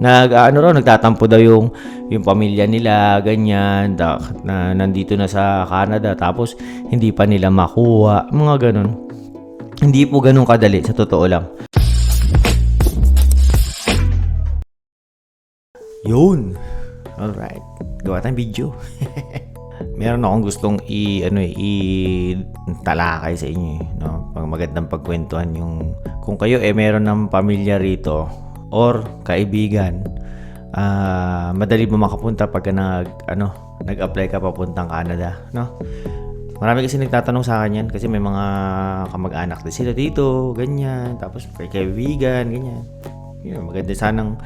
Nagtatampo daw yung pamilya nila, ganyan, na nandito na sa Canada, tapos hindi pa nila makuha, mga ganun. Hindi po ganun kadali, sa totoo lang. Yun. Alright. Gawa tayong video. Meron akong gustong talakay sa inyo, no? Magandang pagkwentuhan yung kung kayo meron ng pamilya rito or kaibigan, madali mo makapunta pagka nag-apply ka papuntang Canada, no? Marami kasi nagtatanong sa akin yan kasi may mga kamag-anak din sila dito, ganyan, tapos may kaibigan, ganyan. Yun, maganda sanang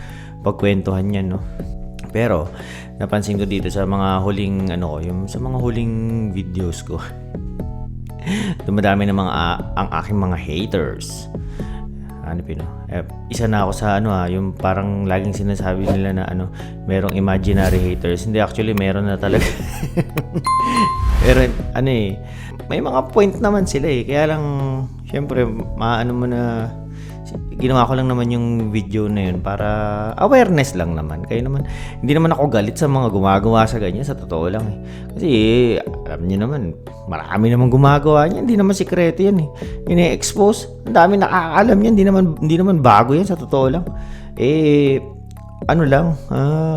pagkwentuhan yan, no? Pero napansin ko dito sa mga huling sa mga huling videos ko, dumadami na ang aking mga haters. Isa na ako sa yung parang laging sinasabi nila na merong imaginary haters. Hindi, actually meron na talaga. Pero may mga point naman sila kaya lang syempre mo na ginawa ko lang naman yung video na yun para awareness lang naman. Kaya naman, hindi naman ako galit sa mga gumagawa sa ganyan, sa totoo lang Kasi, alam niyo naman, marami naman gumagawa niyan, hindi naman sikreto yan Ini-expose, ang dami nakakaalam yan, hindi naman bago yan, sa totoo lang.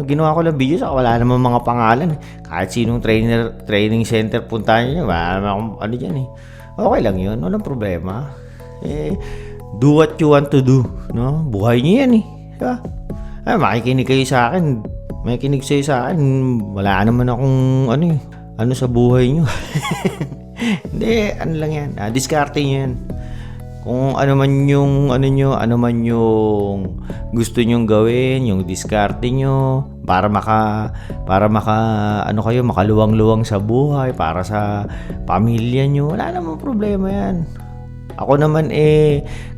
Ginawa ko lang video, saka wala naman mga pangalan. Kahit sinong training center puntahan niyo, wala naman dyan Okay lang yun, walang problema. Do what you want to do, no? Buhay niyo yan diba? Makikinig kayo sa akin. Makikinig kayo sa akin. Wala naman akong sa buhay niyo. Hindi, lang yan. Diskarte niyo yan. Kung ano man yung gusto nyong gawin, yung diskarte nyo para makaluwang-luwang sa buhay, para sa pamilya nyo, wala namang problema yan. Ako naman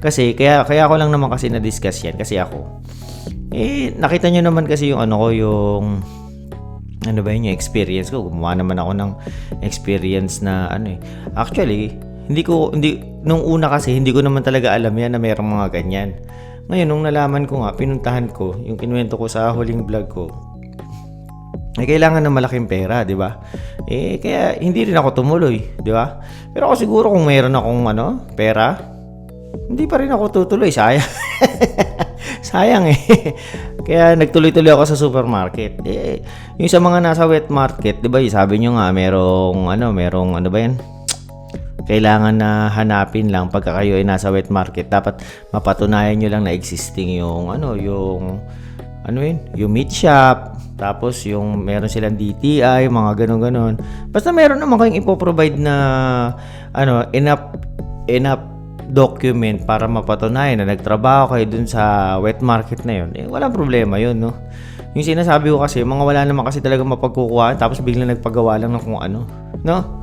kasi kaya ako lang naman kasi na-discuss yan kasi ako nakita nyo naman kasi yung yung yung experience ko. Gumawa naman ako ng experience na actually nung una kasi hindi ko naman talaga alam yan na mayroong mga ganyan. Ngayon nung nalaman ko nga, pinuntahan ko yung kinuwento ko sa huling vlog ko, kailangan ng malaking pera, di ba? Kaya hindi rin ako tumuloy, di ba? Pero ako siguro kung mayroon akong pera, hindi pa rin ako tutuloy. Sayang. Sayang Kaya nagtuloy-tuloy ako sa supermarket. Yung sa mga nasa wet market, di ba? Sabi nyo nga, merong yan? Kailangan na hanapin lang pagka kayo ay nasa wet market. Dapat mapatunayan nyo lang na existing yung meat shop. Tapos yung meron silang DTI, mga ganun-ganun. Basta meron naman kayong ipoprovide na enough document para mapatunayan na nagtrabaho kayo dun sa wet market na yun. Walang problema yun, no? Yung sinasabi ko kasi, mga wala naman kasi talaga mapagkukuhaan tapos biglang nagpagawa lang ng kung ano, no?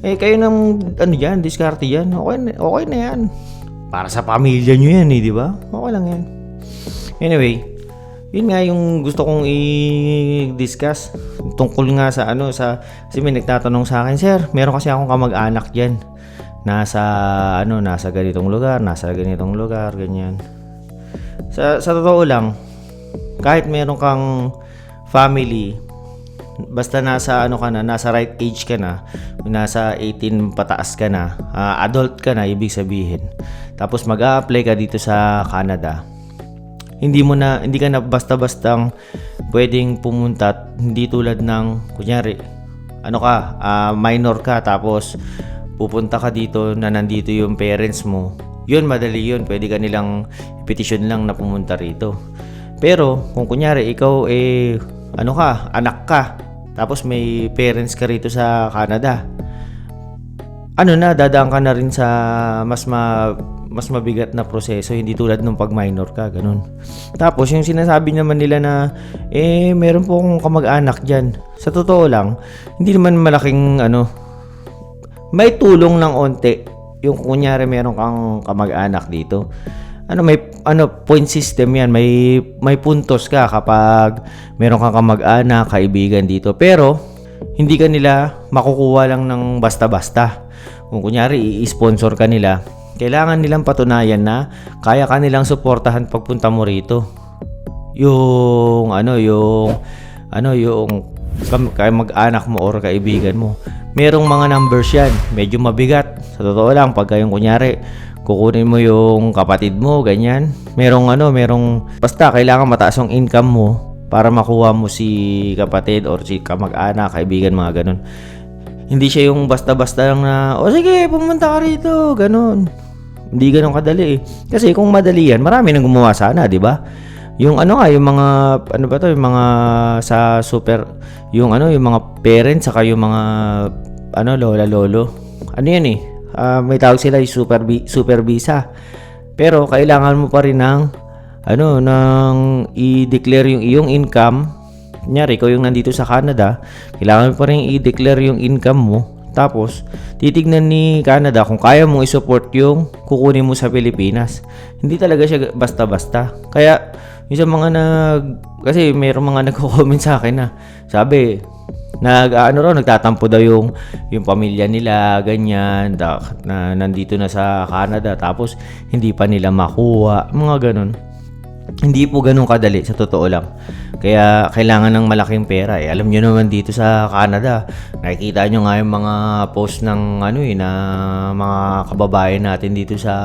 Kayo nang yan, diskarte yan. Okay na yan. Para sa pamilya nyo yan, di ba? Okay lang yan. Anyway, yun nga yung gusto kong i-discuss tungkol nga sa kasi may nagtatanong sa akin, sir, meron kasi akong kamag-anak diyan. Nasa ganitong lugar, ganyan. Sa totoo lang, kahit meron kang family, basta nasa nasa right age ka na, nasa 18 pataas ka na, adult ka na, ibig sabihin. Tapos mag-a-apply ka dito sa Canada. Hindi ka na basta-bastang pwedeng pumunta, hindi tulad ng kunyari minor ka tapos pupunta ka dito na nandito yung parents mo. Yun, madali yun, pwede ka nilang petition lang na pumunta rito. Pero kung kunyari ikaw anak ka tapos may parents ka rito sa Canada, dadaan ka na rin sa mas mabigat na proseso, hindi tulad nung pag minor ka, ganun. Tapos yung sinasabi naman nila na meron po akong kamag-anak diyan. Sa totoo lang, hindi naman malaking may tulong ng onte yung kunyari meron kang kamag-anak dito. May point system yan, may puntos ka kapag meron kang kamag-anak, kaibigan dito. Pero hindi ka nila makukuha lang ng basta-basta. Kung kunyari i-sponsor ka nila, kailangan nilang patunayan na kaya ka nilang suportahan pagpunta mo rito. yung mag-anak mo or kaibigan mo. Merong mga numbers yan, medyo mabigat. Sa totoo lang, pagka yung kunyari, kukunin mo yung kapatid mo, ganyan. Basta kailangan mataas yung income mo para makuha mo si kapatid or si kamag-anak, kaibigan, mga ganun. Hindi siya yung basta-basta lang na, sige, pumunta ka rito, ganun. Hindi ganun kadali eh. Kasi kung madali yan, marami nang gumawa sana, di ba? Yung yung mga, yung mga sa yung mga parents, saka yung mga, lola, lolo. Yan eh. May tawag sila yung super visa. Pero kailangan mo pa rin ng i-declare yung iyong income. Kunyari, ikaw yung nandito sa Canada, kailangan mo pa rin i-declare yung income mo. Tapos, titignan ni Canada kung kaya mong i-support yung kukunin mo sa Pilipinas. Hindi talaga siya basta-basta. Kaya, yung sa mga kasi mayroong mga nagko-comment sa akin na, sabi, nagtatampo daw yung pamilya nila, ganyan, na nandito na sa Canada, tapos hindi pa nila makuha, mga ganun. Hindi po ganun kadali, sa totoo lang. Kaya kailangan ng malaking pera eh. Alam nyo naman dito sa Canada, nakikita nyo nga yung mga post ng na mga kababayan natin dito sa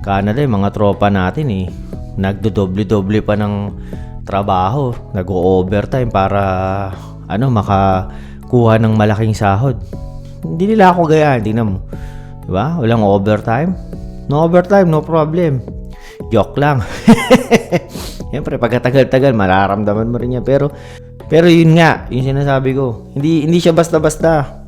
Canada, yung mga tropa natin eh. Nagdodoble-doble pa ng trabaho, nag-overtime para makakuha ng malaking sahod. Hindi nila ako gaya, hindi na mo. Diba? Walang overtime. No overtime, no problem. Joke lang. Siyempre, pagkatagal-tagal, mararamdaman mo rin yan. Pero yun nga, yung sinasabi ko, hindi siya basta-basta.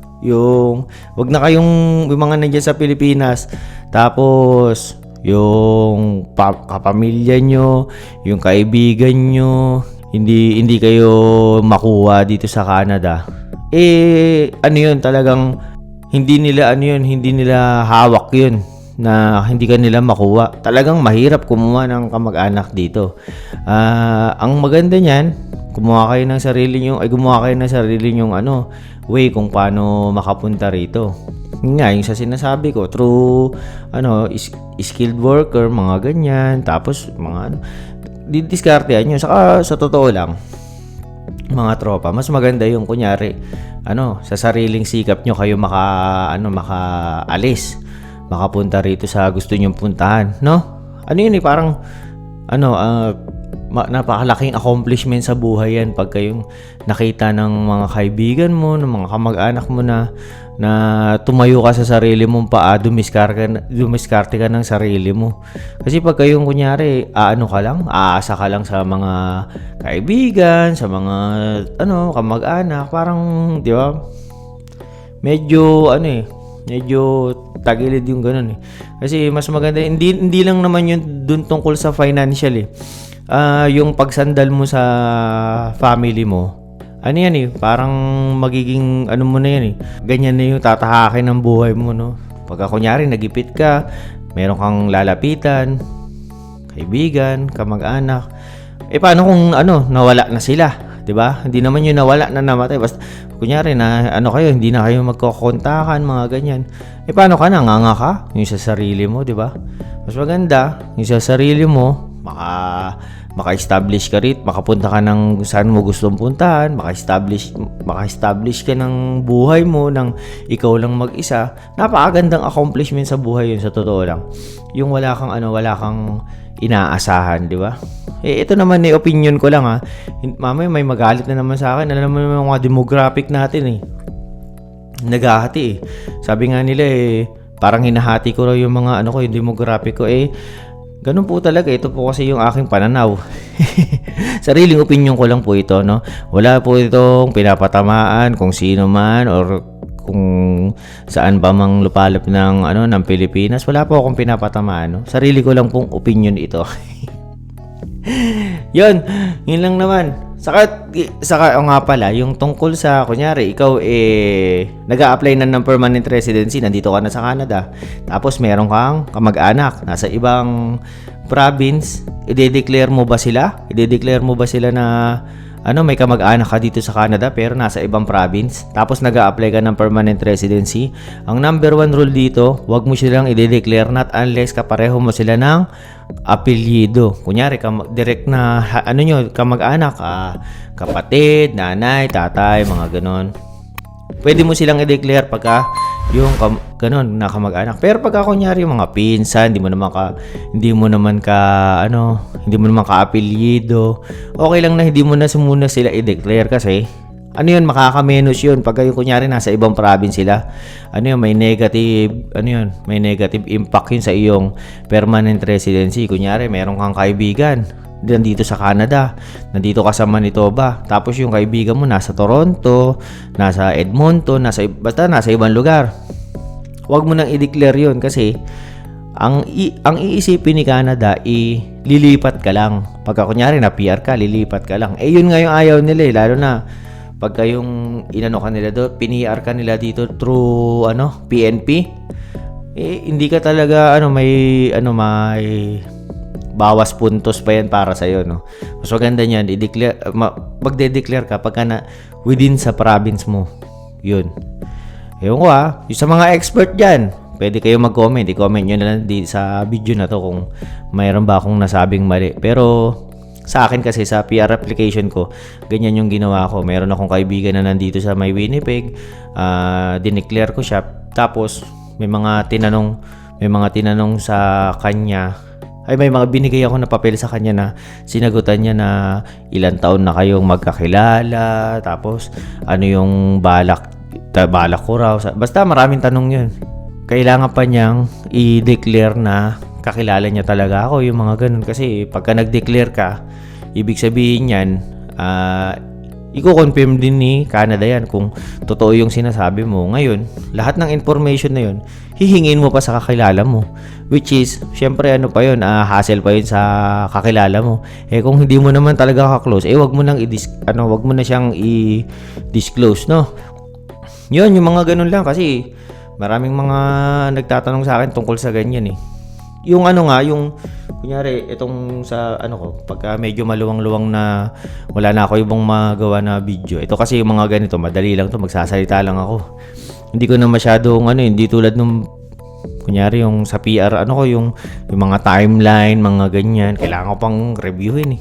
Wag na kayong yung mga nandiyan sa Pilipinas, tapos yung kapamilya nyo, yung kaibigan nyo, hindi kayo makuha dito sa Canada. Talagang hindi nila hawak yun na hindi ka nila makuha. Talagang mahirap kumuha ng kamag-anak dito. Ang maganda niyan, gumawa kayo ng sarili nyong way kung paano makapunta rito. Yung sa sinasabi ko, through skilled worker, mga ganyan, tapos mga didiskartehan nyo. Saka sa totoo lang, mga tropa, mas maganda yung kunyari, sa sariling sikap nyo kayo makaalis, makapunta rito sa gusto nyong puntahan, no? Parang napakalaking accomplishment sa buhay yan pag kayong nakita ng mga kaibigan mo, ng mga kamag-anak mo na tumayo ka sa sarili mong paa, dumiskarte ka ng sarili mo. Kasi pag kayong kunyari, aasa ka lang sa mga kaibigan, sa mga kamag-anak, parang, di ba? Medyo tagilid yung ganun eh. Kasi mas maganda, hindi lang naman yun dun tungkol sa financial eh. Yung pagsandal mo sa family mo, parang magiging mo na yan eh. Ganyan na yung tatahakin ng buhay mo, no? Pagka kunyari nagipit ka, meron kang lalapitan, kaibigan, kamag-anak. Paano kung nawala na sila? 'Di ba? Hindi naman yun nawala na namatay. Basta kunyari na kayo, hindi na kayo magkokontakan, mga ganyan. Paano ka na? Nganga ka? Yung sa sarili mo, 'di ba? Mas maganda yung sa sarili mo, maka-establish ka rin, makapunta ka ng saan mo gustong puntahan, maka-establish ka ng buhay mo ng ikaw lang mag-isa. Napakagandang accomplishment sa buhay yun, sa totoo lang. Yung wala kang inaasahan, di ba? Ito naman opinion ko lang ha. Mamaya may magalit na naman sa akin. Alam mo naman mga demographic natin naghahati eh. Sabi nga nila parang hinahati ko raw yung mga yung demographic ko ganun po talaga. Ito po kasi yung aking pananaw. Sariling opinion ko lang po ito, no? Wala po itong pinapatamaan kung sino man or kung saan ba mang lupalop ng Pilipinas. Wala po akong pinapatamaan, no? Sarili ko lang pong opinion ito. Yun lang naman. Saka nga pala, yung tungkol sa, kunyari, ikaw nag-a-apply na ng permanent residency, nandito ka na sa Canada, tapos meron kang kamag-anak, nasa ibang province, i-declare mo ba sila? I-declare mo ba sila na may kamag-anak ka dito sa Canada pero nasa ibang province, tapos nag-a-apply ka ng permanent residency, ang number one rule dito, wag mo silang i-declare not unless kapareho mo sila ng apelyido. Kunyari, direct na, kamag-anak, kapatid, nanay, tatay, mga ganon. Pwede mo silang i-declare pagka yung ganon na kamag-anak. Pero pagka kunyari yung mga pinsan, hindi mo naman ka-apelyido, okay lang na hindi mo na muna sila i-declare kasi makakamenos yun pagka yung kunyari nasa ibang province sila. May negative impact yun sa iyong permanent residency. Kunyari, meron kang kaibigan nandito sa Canada, nandito ka sa Manitoba, tapos yung kaibigan mo nasa Toronto, nasa Edmonton, basta nasa ibang lugar. Huwag mo nang i-declare yun kasi ang iisipin ni Canada, lilipat ka lang. Pagka kunyari na PR ka, lilipat ka lang. Yun nga yung ayaw nila lalo na pagka yung pini-PR ka nila dito through PNP. Hindi ka talaga may bawas puntos pa yan para sa iyo, no. Mas maganda niyan magde-declare ka pagka within sa province mo. Yun. Ewan ko yung sa mga expert diyan, pwede kayo mag-comment. I-comment niyo na lang sa video na to kung mayroon ba akong nasabing mali. Pero sa akin kasi sa PR application ko, ganyan yung ginawa ko. Meron akong kaibigan na nandito sa may Winnipeg, dineclare ko siya. Tapos may mga tinanong sa kanya. May mga binigay ako na papel sa kanya na sinagutan niya na ilang taon na kayong magkakilala, tapos yung balak ko raw. Basta maraming tanong yun. Kailangan pa niyang i-declare na kakilala niya talaga ako, yung mga ganun. Kasi pagka nag-declare ka, ibig sabihin yan, i-confirm din ni Canada yan kung totoo yung sinasabi mo. Ngayon, lahat ng information na yun, hihingin mo pa sa kakilala mo. Which is, syempre hassle pa yun sa kakilala mo. Kung hindi mo naman talaga ka-close, wag mo na siyang i-disclose, no? Yun, yung mga ganun lang kasi maraming mga nagtatanong sa akin tungkol sa ganyan Yung kunyari, itong sa pagka medyo maluwang-luwang na wala na ako ibang magawa na video. Ito kasi yung mga ganito, madali lang to, magsasalita lang ako. Hindi ko na masyadong hindi tulad nung kunyari yung sa PR, yung mga timeline, mga ganyan, kailangan ko pang reviewin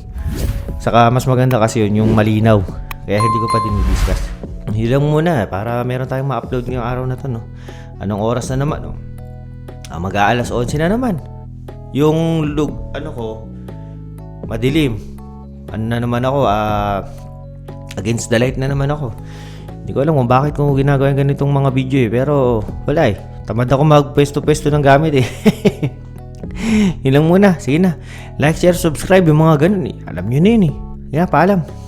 Saka mas maganda kasi yung malinaw. Kaya hindi ko pa din i-discuss. Hilang muna para meron tayong ma-upload ngayong araw na to, no. Anong oras na naman, no? Mag-aalas 11 na naman. Yung madilim. Na naman ako, against the light na naman ako. Hindi ko alam kung bakit ko ginagawa yung ganitong mga video pero wala tamad ako mag-pwesto-pwesto ng gamit Yun lang muna. Sige na. Like, share, subscribe yung mga ganun Alam nyo na yun Paalam.